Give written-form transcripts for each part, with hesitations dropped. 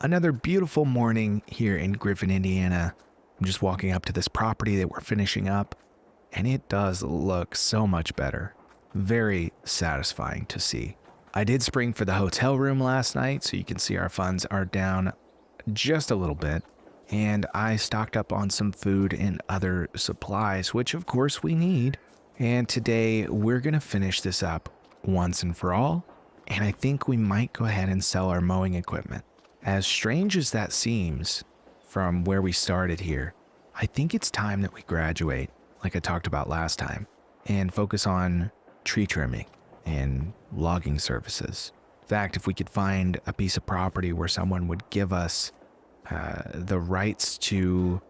Another beautiful morning here in Griffin, Indiana. I'm just walking up to this property that we're finishing up, and it does look so much better. Very satisfying to see. I did spring for the hotel room last night, so you can see our funds are down just a little bit, and I stocked up on some food and other supplies, which of course we need. And today we're gonna finish this up once and for all, and I think we might go ahead and sell our mowing equipment. As strange as that seems from where we started here, I think it's time that we graduate, like I talked about last time, and focus on tree trimming and logging services. In fact, if we could find a piece of property where someone would give us the rights to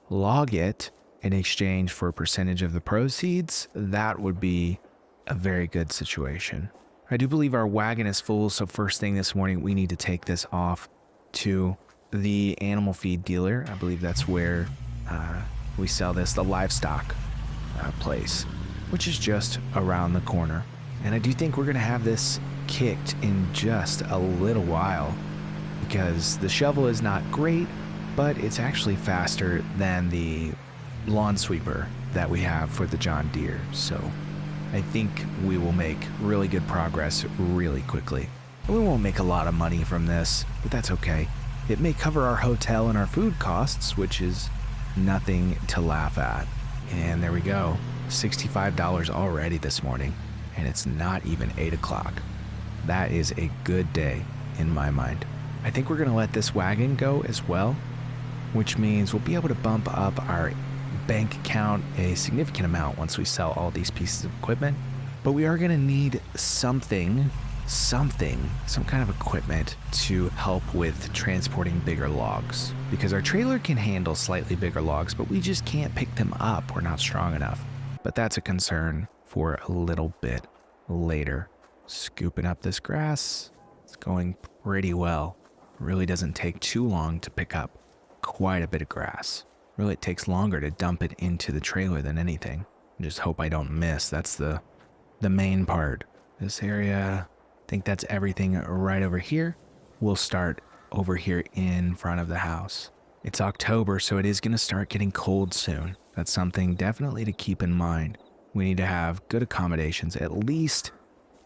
log it in exchange for a percentage of the proceeds, that would be a very good situation. I do believe our wagon is full, so first thing this morning, we need to take this off to the animal feed dealer. I believe that's where we sell this, the livestock place, which is just around the corner. And I do think we're gonna have this kicked in just a little while because the shovel is not great, but it's actually faster than the lawn sweeper that we have for the John Deere. So I think we will make really good progress really quickly. We won't make a lot of money from this, but that's okay. It may cover our hotel and our food costs, which is nothing to laugh at. And there we go, $65 already this morning, and it's not even 8 o'clock. That is a good day in my mind. I think we're gonna let this wagon go as well, which means we'll be able to bump up our bank account a significant amount once we sell all these pieces of equipment. But we are gonna need some kind of equipment to help with transporting bigger logs, because our trailer can handle slightly bigger logs, but we just can't pick them up. We're not strong enough. But that's a concern for a little bit later. Scooping up this grass, it's going pretty well. Really doesn't take too long to pick up quite a bit of grass. Really, it takes longer to dump it into the trailer than anything. Just hope I don't miss. That's the main part. This area, I think that's everything right over here. We'll start over here in front of the house. It's October, so it is going to start getting cold soon. That's something definitely to keep in mind. We need to have good accommodations, at least,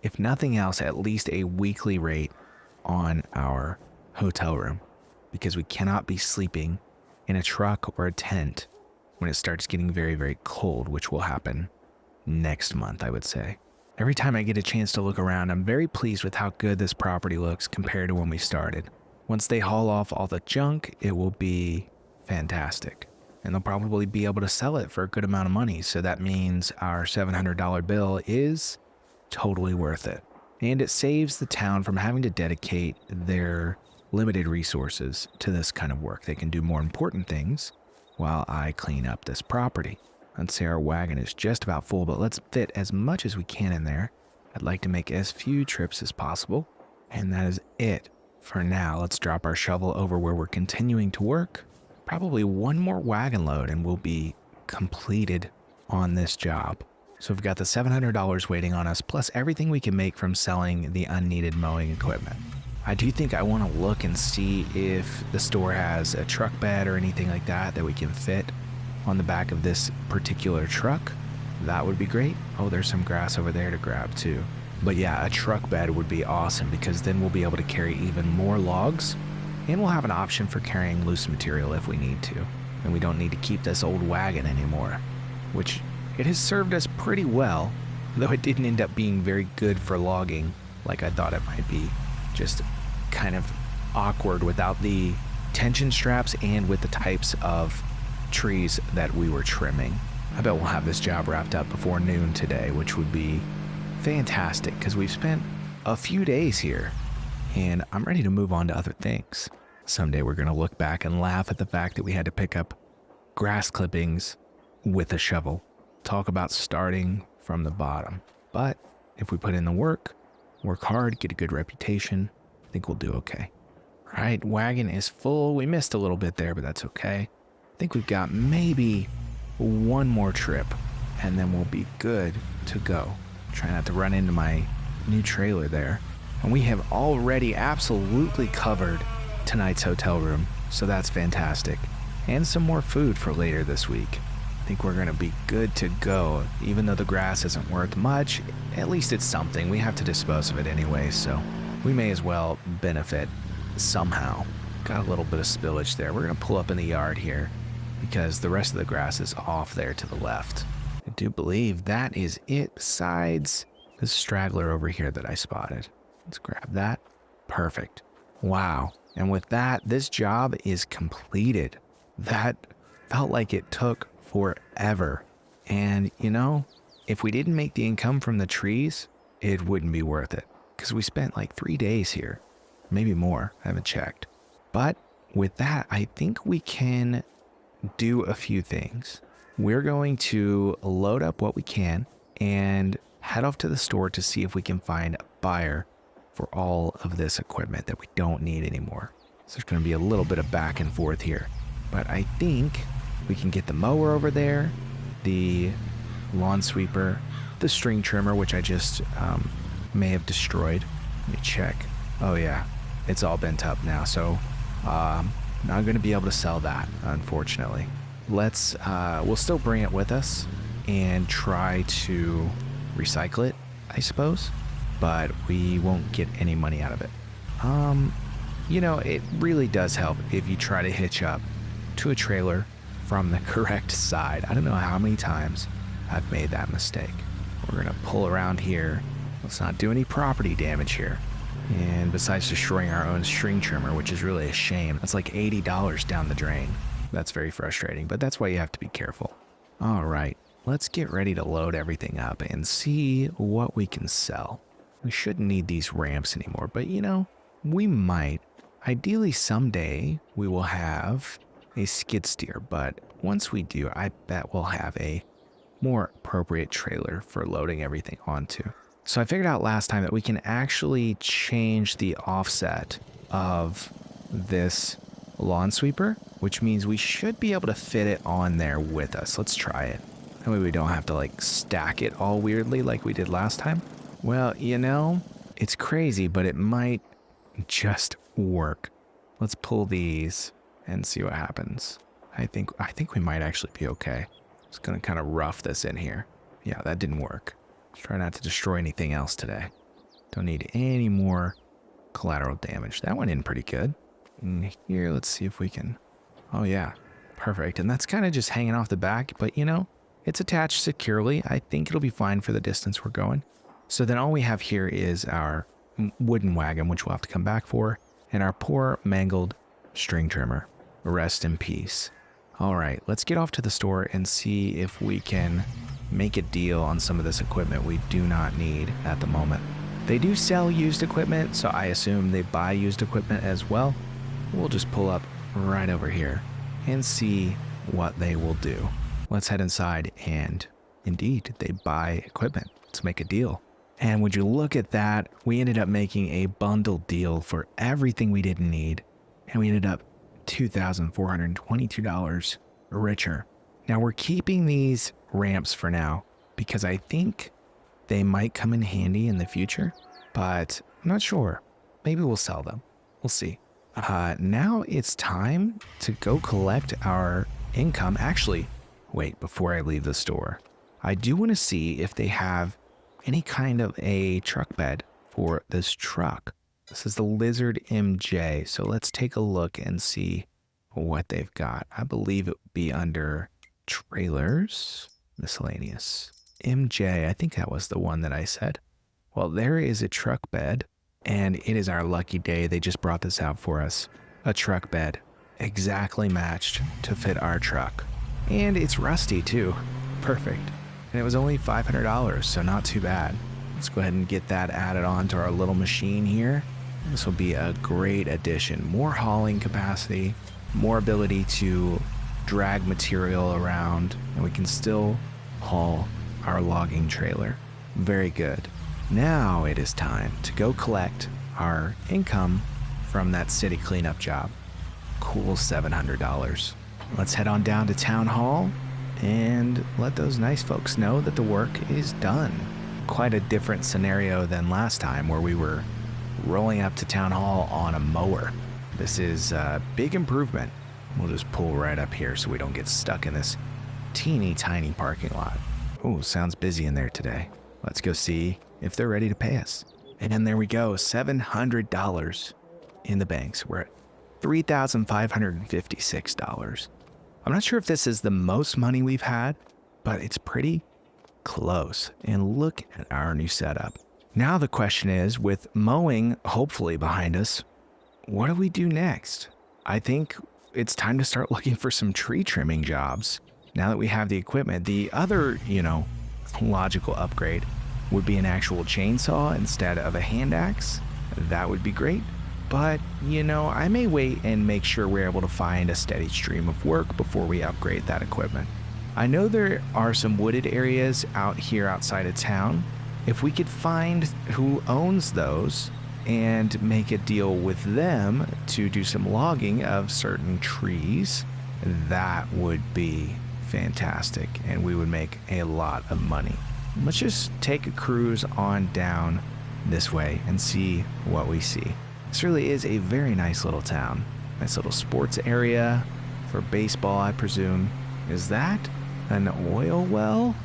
if nothing else, at least a weekly rate on our hotel room, because we cannot be sleeping in a truck or a tent when it starts getting very, very cold, which will happen next month, I would say. Every time I get a chance to look around, I'm very pleased with how good this property looks compared to when we started. Once they haul off all the junk, it will be fantastic. And they'll probably be able to sell it for a good amount of money. So that means our $700 bill is totally worth it. And it saves the town from having to dedicate their limited resources to this kind of work. They can do more important things while I clean up this property. Let's say our wagon is just about full, but let's fit as much as we can in there. I'd like to make as few trips as possible. And that is it for now. Let's drop our shovel over where we're continuing to work. Probably one more wagon load and we'll be completed on this job. So we've got the $700 waiting on us, plus everything we can make from selling the unneeded mowing equipment. I do think I want to look and see if the store has a truck bed or anything like that we can fit on the back of this particular truck. That would be great. Oh, there's some grass over there to grab too. But yeah, a truck bed would be awesome, because then we'll be able to carry even more logs, and we'll have an option for carrying loose material if we need to. And we don't need to keep this old wagon anymore, which it has served us pretty well, though it didn't end up being very good for logging like I thought it might be. Just kind of awkward without the tension straps and with the types of trees that we were trimming. I bet we'll have this job wrapped up before noon today, which would be fantastic, because we've spent a few days here and I'm ready to move on to other things. Someday we're going to look back and laugh at the fact that we had to pick up grass clippings with a shovel. Talk about starting from the bottom. But if we put in the work hard, get a good reputation, I think we'll do okay. All right, wagon is full. We missed a little bit there, but that's okay. I think we've got maybe one more trip and then we'll be good to go. Try not to run into my new trailer there. And we have already absolutely covered tonight's hotel room, so that's fantastic. And some more food for later this week. I think we're gonna be good to go. Even though the grass isn't worth much, at least it's something. We have to dispose of it anyway, so we may as well benefit somehow. Got a little bit of spillage there. We're gonna pull up in the yard here because the rest of the grass is off there to the left. I do believe that is it, besides this straggler over here that I spotted. Let's grab that. Perfect. Wow. And with that, this job is completed. That felt like it took forever. And you know, if we didn't make the income from the trees, it wouldn't be worth it. Because we spent like 3 days here. Maybe more. I haven't checked. But with that, I think we can do a few things. We're going to load up what we can and head off to the store to see if we can find a buyer for all of this equipment that we don't need anymore. So there's going to be a little bit of back and forth here. But I think we can get the mower over there, the lawn sweeper, the string trimmer, which I just may have destroyed. Let me check. Oh yeah, it's all bent up now. So not going to be able to sell that, unfortunately. We'll still bring it with us and try to recycle it, I suppose, but we won't get any money out of it. You know, it really does help if you try to hitch up to a trailer from the correct side. I don't know how many times I've made that mistake. We're gonna pull around here. Let's not do any property damage here. And besides destroying our own string trimmer, which is really a shame, that's like $80 down the drain. That's very frustrating, but that's why you have to be careful. All right, let's get ready to load everything up and see what we can sell. We shouldn't need these ramps anymore, but you know, we might. Ideally, someday we will have a skid steer, but once we do, I bet we'll have a more appropriate trailer for loading everything onto. So I figured out last time that we can actually change the offset of this lawn sweeper, which means we should be able to fit it on there with us. Let's try it. That way we don't have to like stack it all weirdly like we did last time. Well, you know, it's crazy, but it might just work. Let's pull these and see what happens. I think we might actually be okay. Just gonna kind of rough this in here. Yeah, that didn't work. Let's try not to destroy anything else today. Don't need any more collateral damage. That went in pretty good. And here, let's see if we can. Oh yeah, perfect. And that's kind of just hanging off the back, but you know, it's attached securely. I think it'll be fine for the distance we're going. So then all we have here is our wooden wagon, which we'll have to come back for, and our poor mangled string trimmer. Rest in peace. All right, let's get off to the store and see if we can make a deal on some of this equipment we do not need at the moment. They do sell used equipment, so I assume they buy used equipment as well. We'll just pull up right over here and see what they will do. Let's head inside, and indeed, they buy equipment. Let's make a deal. And would you look at that, we ended up making a bundle deal for everything we didn't need, and we ended up $2,422 richer. Now we're keeping these ramps for now because I think they might come in handy in the future, but I'm not sure. Maybe we'll sell them. We'll see. Now it's time to go collect our income. Actually, wait, before I leave the store, I do want to see if they have any kind of a truck bed for this truck. This is the Lizard MJ, so let's take a look and see what they've got. I believe it would be under trailers, miscellaneous. MJ, I think that was the one that I said. Well, there is a truck bed, and it is our lucky day. They just brought this out for us. A truck bed, exactly matched to fit our truck. And it's rusty too. Perfect. And it was only $500, so not too bad. Let's go ahead and get that added on to our little machine here. This will be a great addition. More hauling capacity, more ability to drag material around, and we can still haul our logging trailer. Very good. Now it is time to go collect our income from that city cleanup job. Cool $700. Let's head on down to Town Hall and let those nice folks know that the work is done. Quite a different scenario than last time where we were rolling up to Town Hall on a mower. This is a big improvement. We'll just pull right up here so we don't get stuck in this teeny tiny parking lot. Oh, sounds busy in there today. Let's go see if they're ready to pay us. And there we go, $700 in the banks. We're at $3,556. I'm not sure if this is the most money we've had, but it's pretty close. And look at our new setup. Now the question is, with mowing hopefully behind us, what do we do next? I think it's time to start looking for some tree trimming jobs. Now that we have the equipment, the other, logical upgrade would be an actual chainsaw instead of a hand axe. That would be great. But, I may wait and make sure we're able to find a steady stream of work before we upgrade that equipment. I know there are some wooded areas out here outside of town. If we could find who owns those and make a deal with them to do some logging of certain trees, that would be fantastic, and we would make a lot of money. Let's just take a cruise on down this way and see what we see. This really is a very nice little town. Nice little sports area for baseball, I presume. Is that an oil well?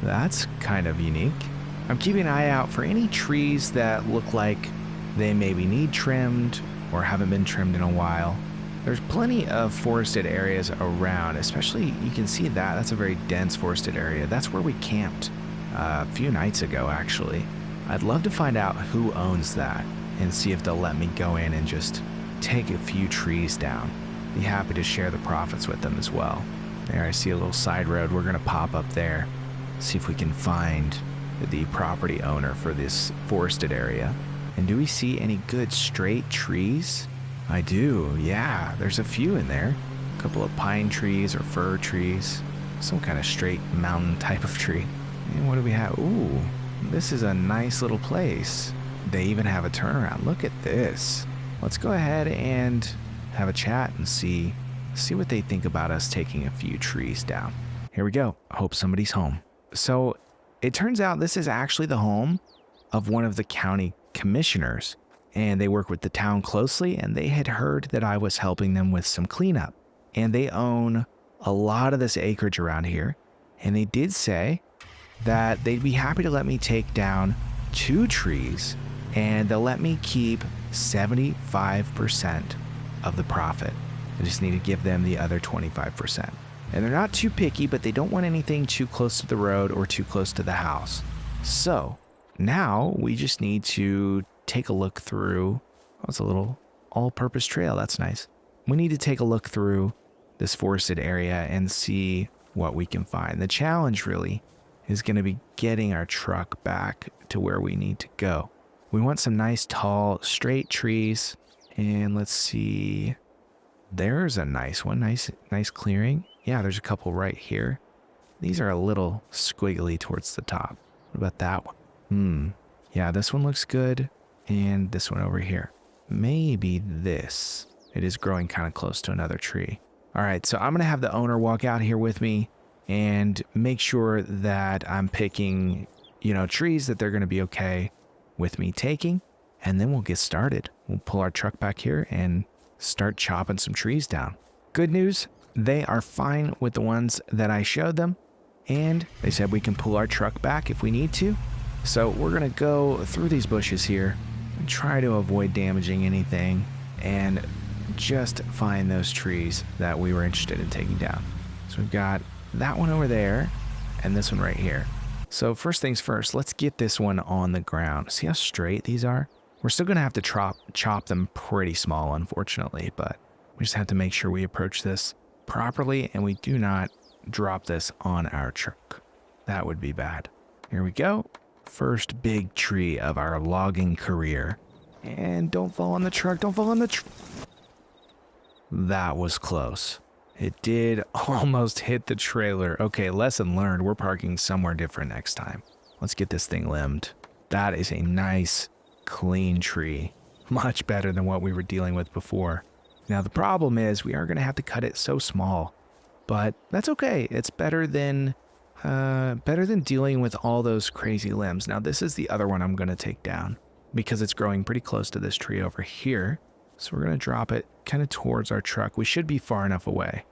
That's kind of unique. I'm keeping an eye out for any trees that look like they maybe need trimmed or haven't been trimmed in a while. There's plenty of forested areas around, especially you can see that. That's a very dense forested area. That's where we camped a few nights ago, actually. I'd love to find out who owns that and see if they'll let me go in and just take a few trees down. Be happy to share the profits with them as well. There, I see a little side road. We're gonna pop up there, see if we can find the property owner for this forested area. And do we see any good straight trees? I do, yeah, there's a few in there. A couple of pine trees or fir trees, some kind of straight mountain type of tree. And what do we have? Ooh, this is a nice little place. They even have a turnaround. Look at this. Let's go ahead and have a chat and see what they think about us taking a few trees down. Here we go. I hope somebody's home. So it turns out this is actually the home of one of the county commissioners, and they work with the town closely, and they had heard that I was helping them with some cleanup, and they own a lot of this acreage around here, and they did say that they'd be happy to let me take down 2 trees, and they'll let me keep 75% of the profit. I just need to give them the other 25%. And they're not too picky, but they don't want anything too close to the road or too close to the house. So now we just need to take a look through. Oh, it's a little all-purpose trail. That's nice. We need to take a look through this forested area and see what we can find. The challenge really is going to be getting our truck back to where we need to go. We want some nice, tall, straight trees. And let's see. There's a nice one. Nice clearing. Yeah, there's a couple right here. These are a little squiggly towards the top. What about that one? Yeah, this one looks good. And this one over here. Maybe this. It is growing kind of close to another tree. All right, so I'm going to have the owner walk out here with me and make sure that I'm picking, trees that they're going to be okay with me taking. And then we'll get started. We'll pull our truck back here and start chopping some trees down. Good news, they are fine with the ones that I showed them. And they said we can pull our truck back if we need to. So we're going to go through these bushes here and try to avoid damaging anything and just find those trees that we were interested in taking down. So we've got that one over there and this one right here. So first things first, let's get this one on the ground. See how straight these are? We're still going to have to chop them pretty small, unfortunately, but we just have to make sure we approach this properly and we do not drop this on our truck. That would be bad. Here we go. First big tree of our logging career. And don't fall on the truck. Don't fall on the truck. That was close. It did almost hit the trailer. Okay, lesson learned. We're parking somewhere different next time. Let's get this thing limbed. That is a nice, clean tree. Much better than what we were dealing with before. Now, the problem is we are going to have to cut it so small. But that's okay. It's better than dealing with all those crazy limbs. Now, this is the other one I'm going to take down because it's growing pretty close to this tree over here. So we're going to drop it kind of towards our truck. We should be far enough away.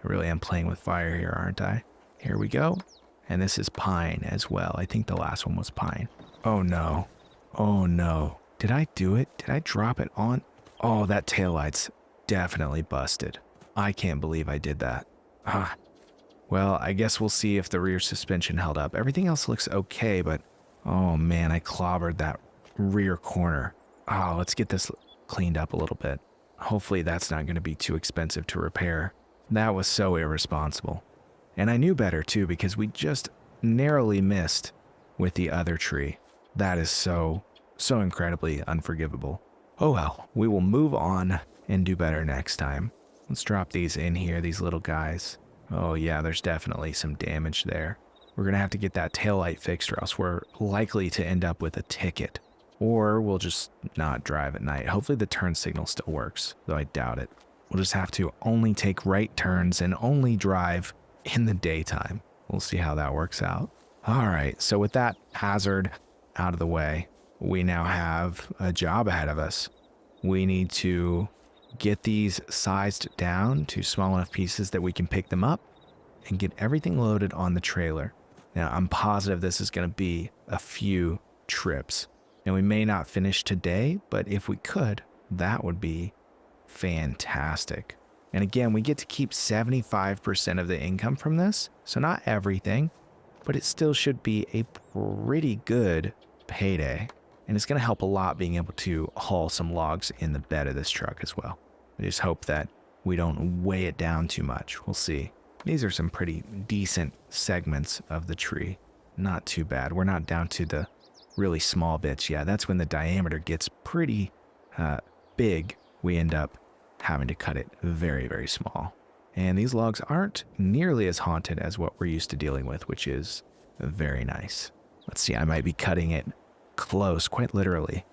I really am playing with fire here, aren't I? Here we go. And this is pine as well. I think the last one was pine. Oh no. Oh no. Did I do it? Did I drop it on? Oh, that taillight's definitely busted. I can't believe I did that. Ah. Well, I guess we'll see if the rear suspension held up. Everything else looks okay, but oh man, I clobbered that rear corner. Oh, let's get this cleaned up a little bit. Hopefully that's not going to be too expensive to repair. That was so irresponsible. And I knew better too, because we just narrowly missed with the other tree. That is so incredibly unforgivable. Oh well, we will move on and do better next time. Let's drop these in here, these little guys. Oh yeah, there's definitely some damage there. We're going to have to get that taillight fixed, or else we're likely to end up with a ticket. Or we'll just not drive at night. Hopefully the turn signal still works, though I doubt it. We'll just have to only take right turns and only drive in the daytime. We'll see how that works out. All right, so with that hazard out of the way, we now have a job ahead of us. We need to get these sized down to small enough pieces that we can pick them up and get everything loaded on the trailer. Now, I'm positive this is going to be a few trips. And we may not finish today, but if we could, that would be fantastic. And again, we get to keep 75% of the income from this. So not everything, but it still should be a pretty good payday. And it's going to help a lot being able to haul some logs in the bed of this truck as well. I just hope that we don't weigh it down too much. We'll see. These are some pretty decent segments of the tree. Not too bad. We're not down to the really small bits. Yeah, that's when the diameter gets pretty big. We end up having to cut it very, very small. And these logs aren't nearly as haunted as what we're used to dealing with, which is very nice. Let's see, I might be cutting it close, quite literally.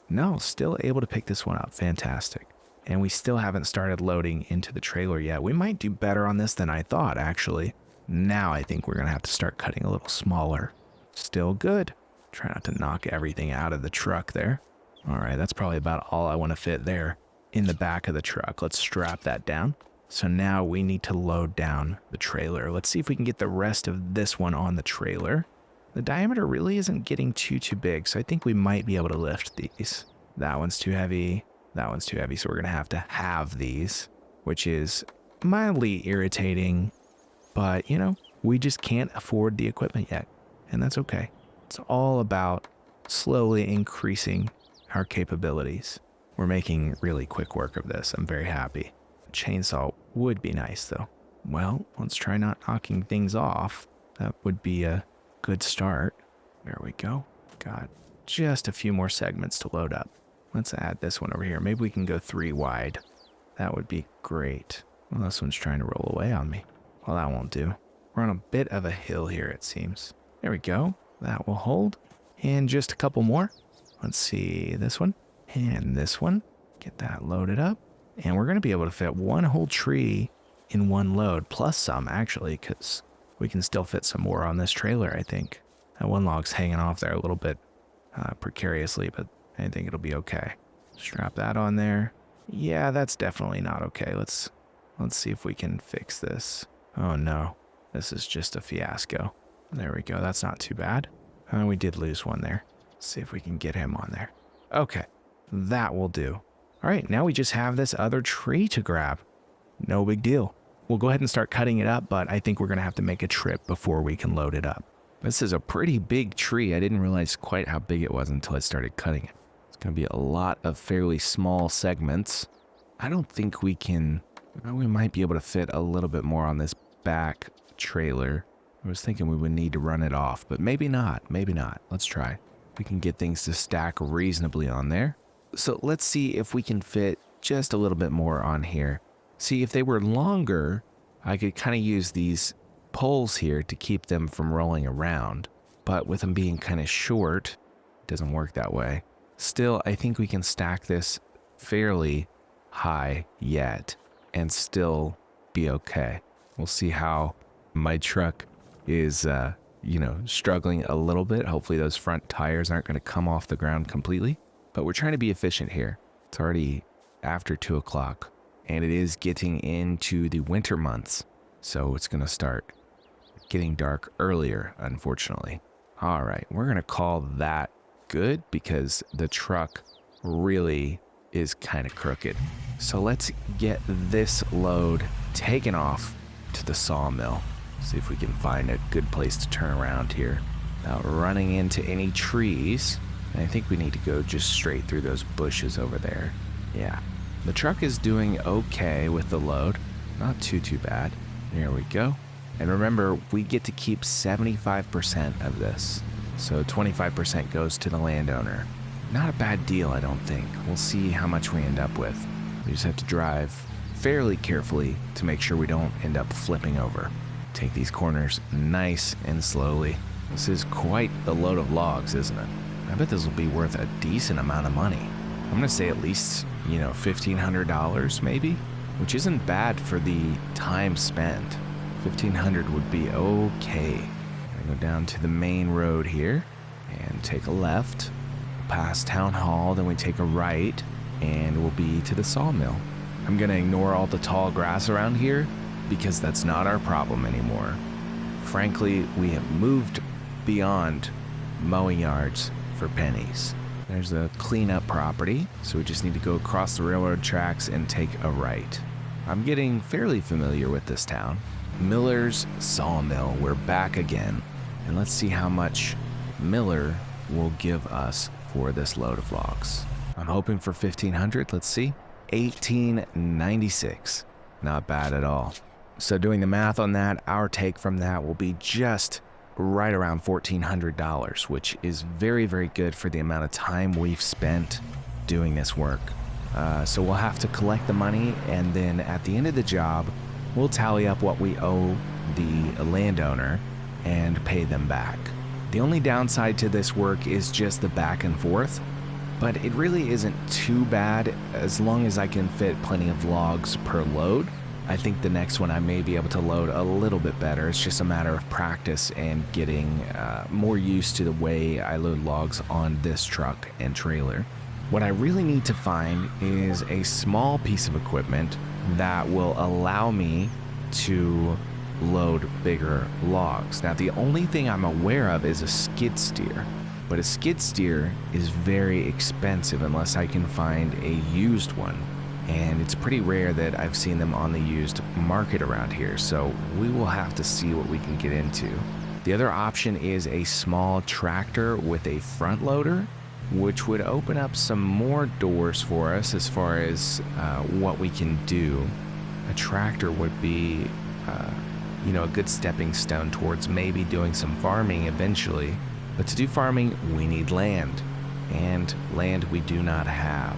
No, still able to pick this one up. Fantastic. And we still haven't started loading into the trailer yet. We might do better on this than I thought, actually. Now I think we're going to have to start cutting a little smaller. Still good. Try not to knock everything out of the truck there. All right, that's probably about all I want to fit there in the back of the truck. Let's strap that down. So now we need to load down the trailer. Let's see if we can get the rest of this one on the trailer. The diameter really isn't getting too big, so I think we might be able to lift these. That one's too heavy. That one's too heavy, so we're going to have these, which is mildly irritating. But, you know, we just can't afford the equipment yet, and that's okay. It's all about slowly increasing our capabilities. We're making really quick work of this. I'm very happy. A chainsaw would be nice, though. Well, let's try not knocking things off. That would be a good start. There we go. Got just a few more segments to load up. Let's add this one over here. Maybe we can go 3 wide. That would be great. Well, this one's trying to roll away on me. Well, that won't do. We're on a bit of a hill here, it seems. There we go. That will hold. And just a couple more. Let's see this one and this one. Get that loaded up. And we're going to be able to fit one whole tree in one load, plus some actually, because we can still fit some more on this trailer, I think. That one log's hanging off there a little bit precariously, but I think it'll be okay. Strap that on there. Yeah, that's definitely not okay. Let's see if we can fix this. Oh no, this is just a fiasco. There we go. That's not too bad. We did lose one there. Let's see if we can get him on there. Okay, that will do. All right, now we just have this other tree to grab. No big deal. We'll go ahead and start cutting it up, but I think we're going to have to make a trip before we can load it up. This is a pretty big tree. I didn't realize quite how big it was until I started cutting it. It's going to be a lot of fairly small segments. I don't think we can... We might be able to fit a little bit more on this back trailer. I was thinking we would need to run it off, but maybe not. Maybe not. Let's try. We can get things to stack reasonably on there. So let's see if we can fit just a little bit more on here. See, if they were longer, I could kind of use these poles here to keep them from rolling around. But with them being kind of short, it doesn't work that way. Still, I think we can stack this fairly high yet and still be okay. We'll see how my truck is, struggling a little bit. Hopefully those front tires aren't going to come off the ground completely. But we're trying to be efficient here. It's already after 2 o'clock, and it is getting into the winter months, so it's going to start getting dark earlier, unfortunately. All right, we're going to call that good because the truck really is kind of crooked. So let's get this load taken off to the sawmill. See if we can find a good place to turn around here without running into any trees. And I think we need to go just straight through those bushes over there. Yeah, the truck is doing okay with the load. Not too bad. There we go. And remember, we get to keep 75% of this. So 25% goes to the landowner. Not a bad deal, I don't think. We'll see how much we end up with. We just have to drive fairly carefully to make sure we don't end up flipping over. Take these corners nice and slowly. This is quite a load of logs, isn't it? I bet this will be worth a decent amount of money. I'm gonna say at least, $1,500 maybe, which isn't bad for the time spent. 1,500 would be okay. Gonna go down to the main road here and take a left, past Town Hall, then we take a right, and we'll be to the sawmill. I'm gonna ignore all the tall grass around here because that's not our problem anymore. Frankly, we have moved beyond mowing yards for pennies. There's a cleanup property, so we just need to go across the railroad tracks and take a right. I'm getting fairly familiar with this town. Miller's Sawmill, we're back again. And let's see how much Miller will give us for this load of logs. I'm hoping for 1,500, let's see. 1896, not bad at all. So doing the math on that, our take from that will be just right around $1,400, which is very, very good for the amount of time we've spent doing this work. So we'll have to collect the money, and then at the end of the job, we'll tally up what we owe the landowner and pay them back. The only downside to this work is just the back and forth, but it really isn't too bad as long as I can fit plenty of logs per load. I think the next one I may be able to load a little bit better. It's just a matter of practice and getting more used to the way I load logs on this truck and trailer. What I really need to find is a small piece of equipment that will allow me to load bigger logs. Now, the only thing I'm aware of is a skid steer, but a skid steer is very expensive unless I can find a used one. And it's pretty rare that I've seen them on the used market around here, so we will have to see what we can get into. The other option is a small tractor with a front loader, which would open up some more doors for us as far as what we can do. A tractor would be, a good stepping stone towards maybe doing some farming eventually. But to do farming, we need land, and land we do not have.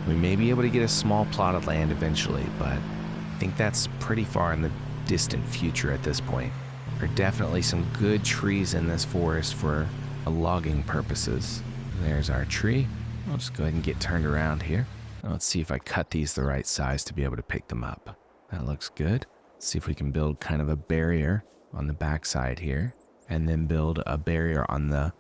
We may be able to get a small plot of land eventually, but I think that's pretty far in the distant future at this point. There are definitely some good trees in this forest for logging purposes. There's our tree. I'll just go ahead and get turned around here. Now let's see if I cut these the right size to be able to pick them up. That looks good. Let's see if we can build kind of a barrier on the back side here, and then build a barrier on the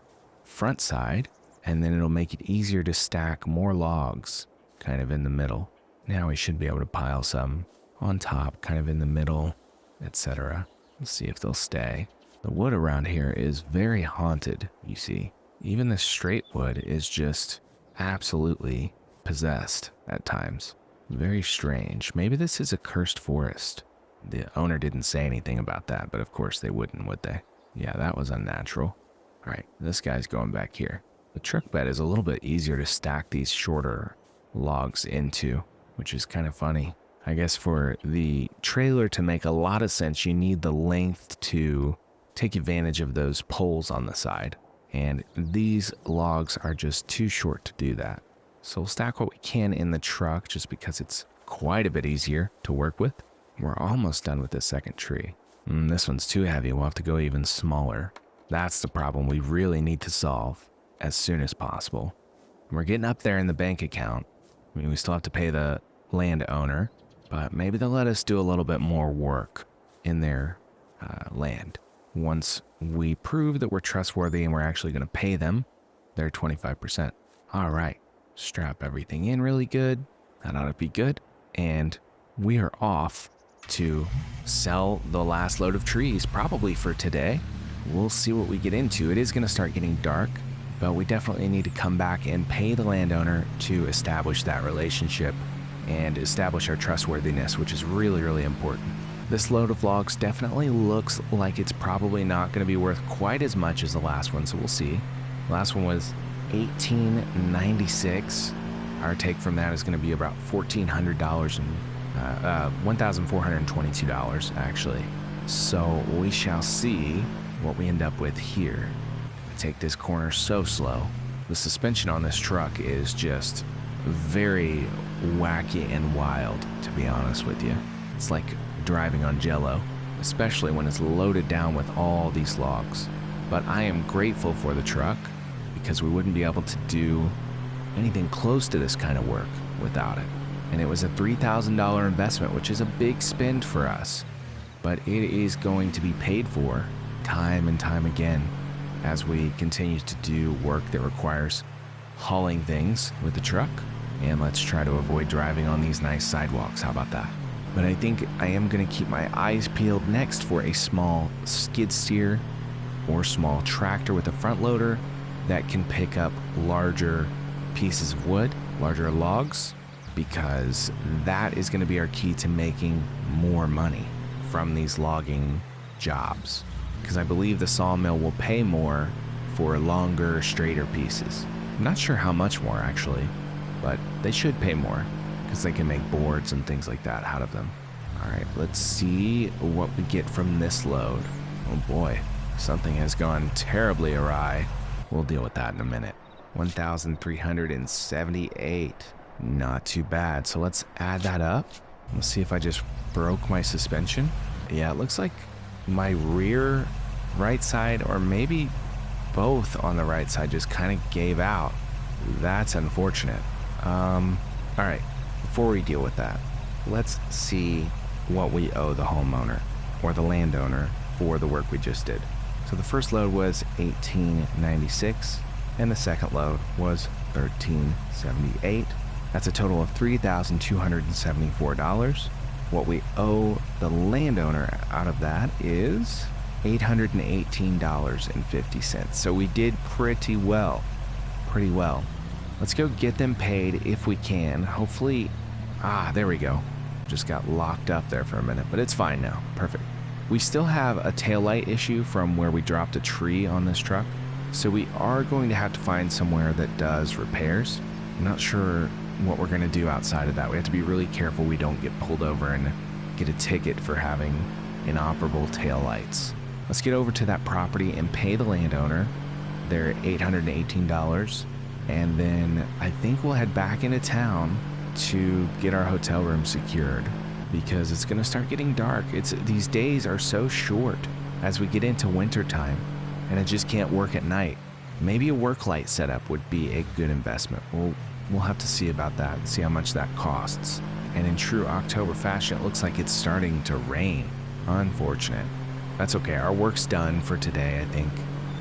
front side, and then it'll make it easier to stack more logs kind of in the middle. Now we should be able to pile some on top, kind of in the middle, etc. Let's see if they'll stay. The wood around here is very haunted, you see. Even the straight wood is just absolutely possessed at times. Very strange. Maybe this is a cursed forest. The owner didn't say anything about that, but of course they wouldn't, would they? Yeah, that was unnatural. All right, this guy's going back here. The truck bed is a little bit easier to stack these shorter logs into, which is kind of funny. I guess for the trailer to make a lot of sense, you need the length to take advantage of those poles on the side. And these logs are just too short to do that. So we'll stack what we can in the truck just because it's quite a bit easier to work with. We're almost done with the second tree. This one's too heavy. We'll have to go even smaller. That's the problem we really need to solve as soon as possible. We're getting up there in the bank account. I mean, we still have to pay the landowner, but maybe they'll let us do a little bit more work in their land. Once we prove that we're trustworthy and we're actually going to pay them their 25%. All right, strap everything in really good. That ought to be good. And we are off to sell the last load of trees, probably for today. We'll see what we get into. It is going to start getting dark, but we definitely need to come back and pay the landowner to establish that relationship and establish our trustworthiness, which is really, really important. This load of logs definitely looks like it's probably not going to be worth quite as much as the last one, so we'll see. The last one was $1,896. Our take from that is going to be about $1,400 and $1,422 actually. So we shall see what we end up with here. I take this corner so slow. The suspension on this truck is just very wacky and wild, to be honest with you. It's like driving on jello, especially when it's loaded down with all these logs. But I am grateful for the truck because we wouldn't be able to do anything close to this kind of work without it. And it was a $3,000 investment, which is a big spend for us, but it is going to be paid for time and time again as we continue to do work that requires hauling things with the truck. And let's try to avoid driving on these nice sidewalks. How about that? But I think I am going to keep my eyes peeled next for a small skid steer or small tractor with a front loader that can pick up larger pieces of wood, larger logs, because that is going to be our key to making more money from these logging jobs. Because I believe the sawmill will pay more for longer, straighter pieces. I'm not sure how much more actually, but they should pay more because they can make boards and things like that out of them. All right, let's see what we get from this load. Oh boy, something has gone terribly awry. We'll deal with that in a minute. 1,378. Not too bad. So let's add that up. Let's see if I just broke my suspension. Yeah, it looks like my rear right side, or maybe both on the right side, just kind of gave out. That's unfortunate. All right, before we deal with that, let's see what we owe the homeowner or the landowner for the work we just did. So the first load was $1,896 and the second load was $1,378. That's a total of $3,274. What we owe the landowner out of that is $818.50. So we did pretty well. Let's go get them paid if we can. Hopefully, there we go. Just got locked up there for a minute, but it's fine now. Perfect. We still have a taillight issue from where we dropped a tree on this truck. So we are going to have to find somewhere that does repairs. I'm not sure what we're going to do outside of that. We have to be really careful we don't get pulled over and get a ticket for having inoperable taillights. Let's get over to that property and pay the landowner their $818, and then I think we'll head back into town to get our hotel room secured because it's going to start getting dark. These days are so short as we get into winter time, and it just can't work at night. Maybe a work light setup would be a good investment. We'll have to see about that and see how much that costs. And in true October fashion, it looks like it's starting to rain. Unfortunate. That's okay. Our work's done for today, I think.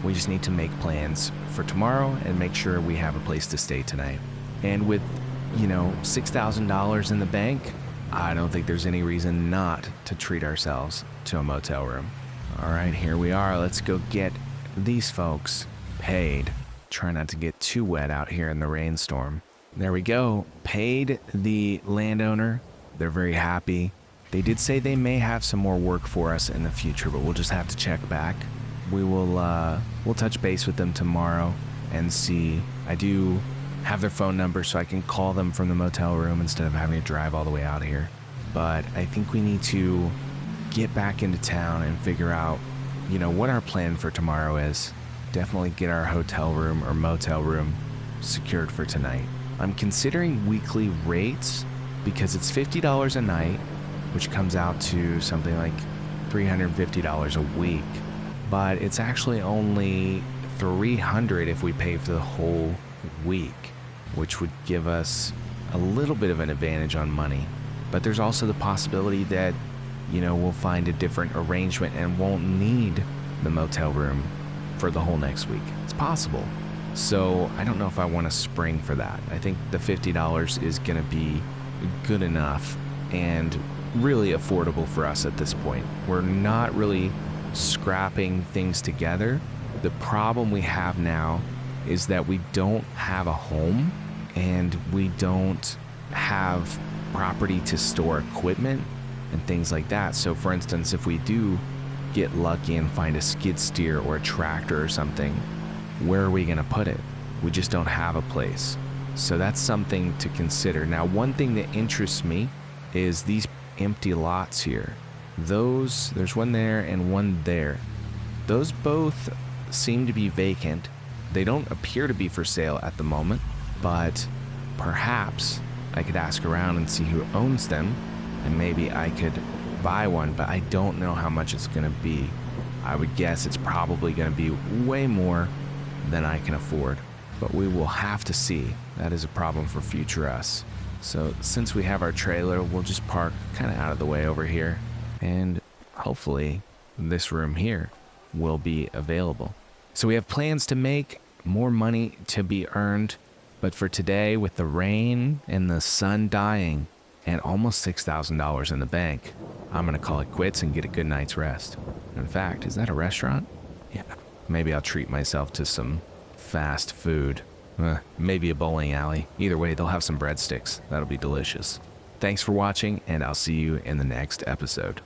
We just need to make plans for tomorrow and make sure we have a place to stay tonight. And with, $6,000 in the bank, I don't think there's any reason not to treat ourselves to a motel room. All right, here we are. Let's go get these folks paid. Try not to get too wet out here in the rainstorm. There we go. Paid the landowner. They're very happy. They did say they may have some more work for us in the future, but we'll just have to check back. We'll touch base with them tomorrow and see. I do have their phone number so I can call them from the motel room instead of having to drive all the way out here. But I think we need to get back into town and figure out, what our plan for tomorrow is. Definitely get our hotel room or motel room secured for tonight. I'm considering weekly rates because it's $50 a night, which comes out to something like $350 a week. But it's actually only $300 if we pay for the whole week, which would give us a little bit of an advantage on money. But there's also the possibility that, we'll find a different arrangement and won't need the motel room for the whole next week. It's possible. So I don't know if I want to spring for that. I think the $50 is going to be good enough and really affordable for us at this point. We're not really scrapping things together. The problem we have now is that we don't have a home and we don't have property to store equipment and things like that. So for instance, if we do get lucky and find a skid steer or a tractor or something, where are we going to put it? We just don't have a place. So that's something to consider. Now, one thing that interests me is these empty lots here. There's one there and one there. Those both seem to be vacant. They don't appear to be for sale at the moment, but perhaps I could ask around and see who owns them, and maybe I could buy one, but I don't know how much it's going to be. I would guess it's probably going to be way more than I can afford, but we will have to see. That is a problem for future us. So since we have our trailer, we'll just park kind of out of the way over here, and hopefully this room here will be available. So we have plans to make more money to be earned, but for today, with the rain and the sun dying and almost $6,000 in the bank, I'm gonna call it quits and get a good night's rest. In fact, is that a restaurant? Yeah. Maybe I'll treat myself to some fast food. Maybe a bowling alley. Either way, they'll have some breadsticks. That'll be delicious. Thanks for watching, and I'll see you in the next episode.